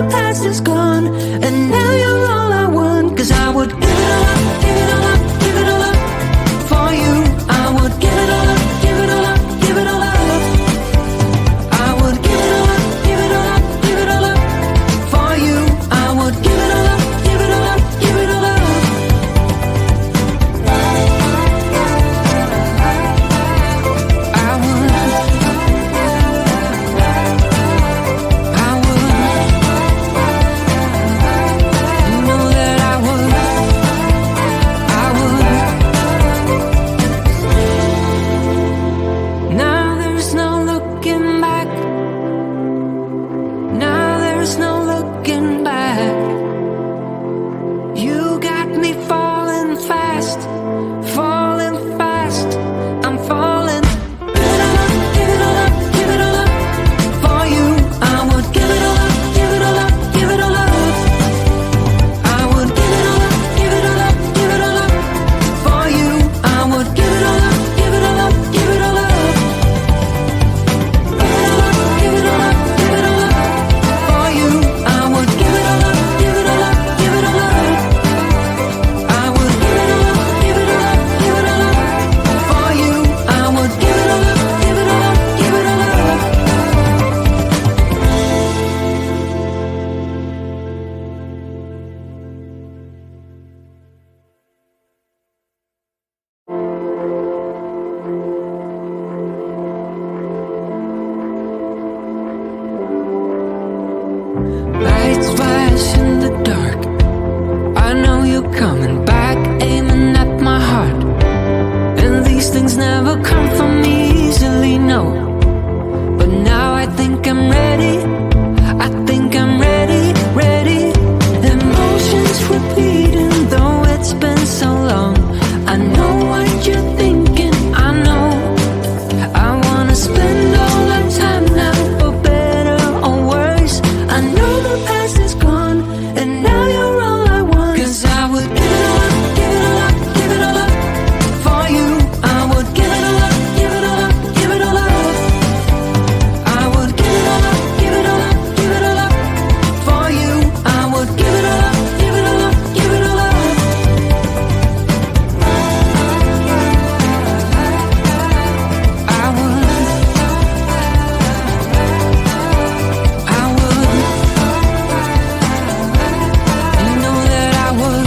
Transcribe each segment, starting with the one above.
the past is gone, and now you're all I want. 'Cause I would give it all up, give it all up, give it all up for you. I would give it all up, give it all up, give it all up. I would give it all up, give it all up, give it all up for you. I would give it all up, give it all up, give it all up. Lights flash in the dark. I know you're coming back, aiming at my heart. And these things never come from me easily, no. But now I think I'm ready. I think I'm ready, ready. Emotions repeating, though it's been so long. I know what you're thinking, I know. I wanna spend all our time now, for better or worse. I know the past is gone, and now you're all I want. 'Cause I would give it all up, give it all up, give it all up for you. I would give it all up, give it all up, give it all up. I would give it all up, give it all up, give it all up for you. I would give it all up, give it all up, give it all up. I would. You know that I would.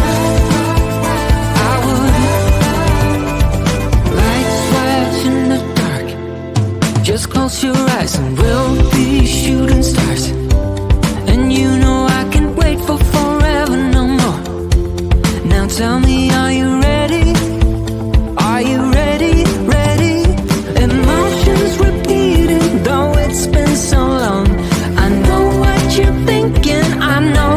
Lights flash in the dark. Just close your eyes and we'll be shooting stars. And you know I can't wait for forever no more. Now tell me, are you ready? Are you ready? Ready? Emotions repeating, though it's been so long. I know what you're thinking, I know.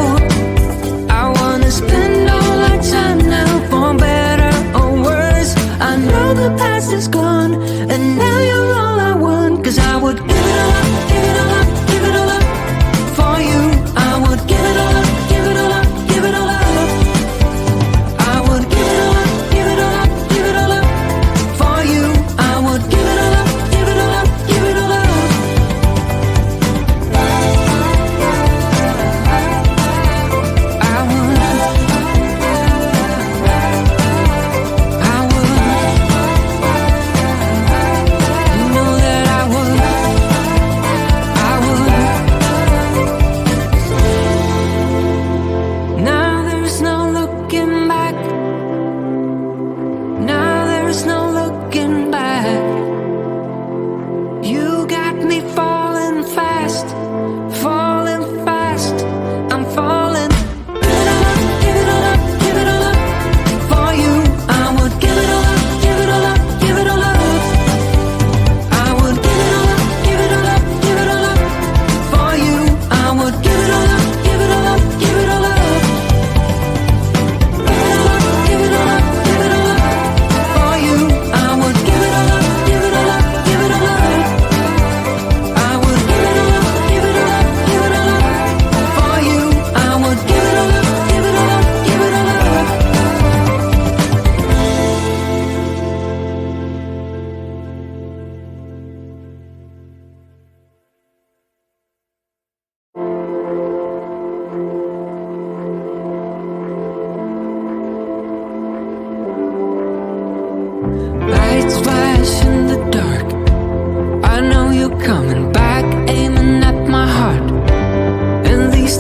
I wanna spend all our time now, for better or worse. I know the past is gone, and now you're all I want. 'Cause I would give it all up, give it all up, give it all up for you. I would give it all up, give it all up, give it all up. I would give it all up, give it all up, give it all up for you. I would give it all up, give it all up, give it all up.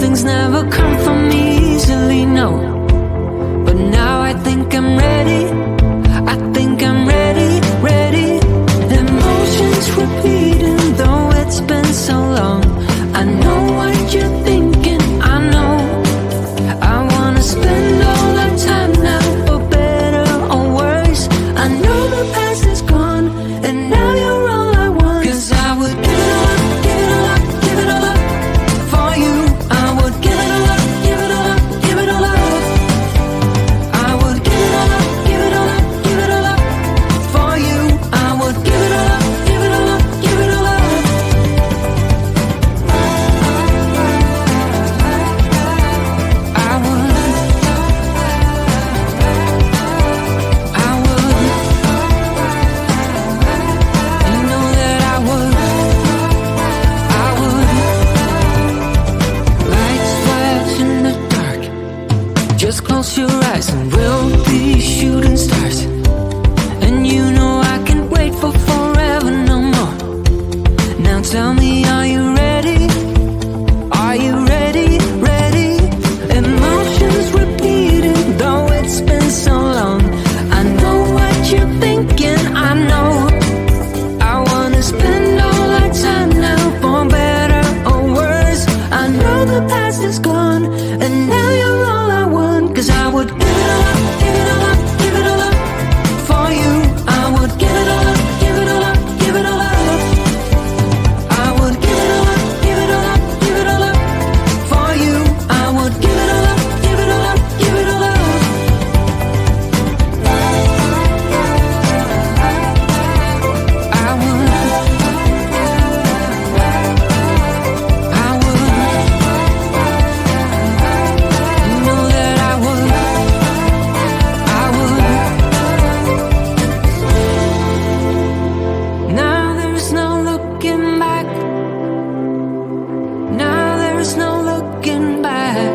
things never come from me easily, no. But now I think I'm ready. I think I'm ready, ready. Emotions repeating, though it's been so long. I know what you're thinking, I know. I wanna spend all our time now, for better or worse. I know the past is gone, and now you're all I want. 'Cause I would give it all up, give it all up, give it all up for you. I would give it all up, give it all up, give it all up. I would give it all up, give it all up, give it all up for you. I would give it all up, give it all up, give it all up. I would, I would, you know that I would, I would. Lights flash in the dark, just close your eyes and we'll be shooting stars. And you know I can't wait for forever no more. Now tell me, are you ready? Are you ready, ready? Emotions repeating, though it's been so long. I know what you're thinking, I know. I wanna spend all our time now, for better or worse. I know the past is gone, and now you're all I want. 'Cause I would give it all up, give it all up, give it all up for you. I would give it all up, give it all up, give it all up. I would give it all up, give it all up, give it all up for you. I would give it all up, give it all up, give it all up. I would, I would, you know that I would, I would. Now there's no looking back. Now there's no looking back.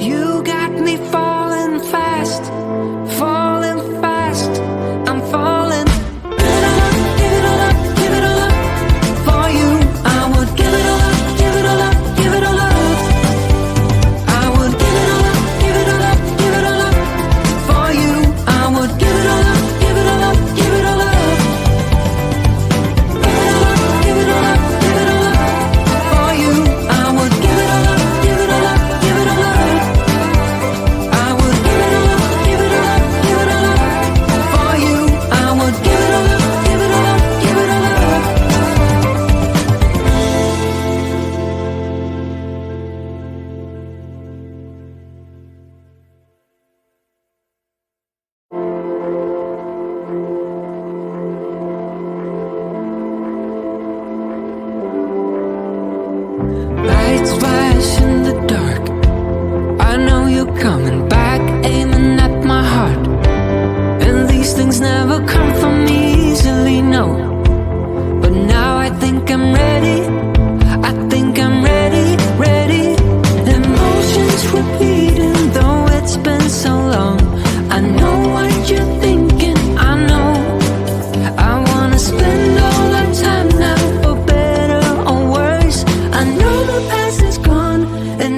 You got me falling fast, falling fast. I'm falling. Give it all up, give it all up, give it all up for you. I would give it all up, give it all up, give it all up. I would give it all up, give it all up, give it all up for you. I would give it all up, give it all up, give it all up. Give it all up, give it all up, give it all up for you. I would give it all up, give it all up, give it all up. I would give it all up, give it all up, give it all up for you. I would give it all up, give it all up, give it all up. Lights flash in the dark. I know you're coming back, aiming at my heart. And these things never come from me easily, no. But now I think I'm ready. I think I'm ready, ready. Emotions repeating, though it's been so long. I know what you're thinking, I know. I wanna spend all our time now, for better or worse. I know the past is gone, and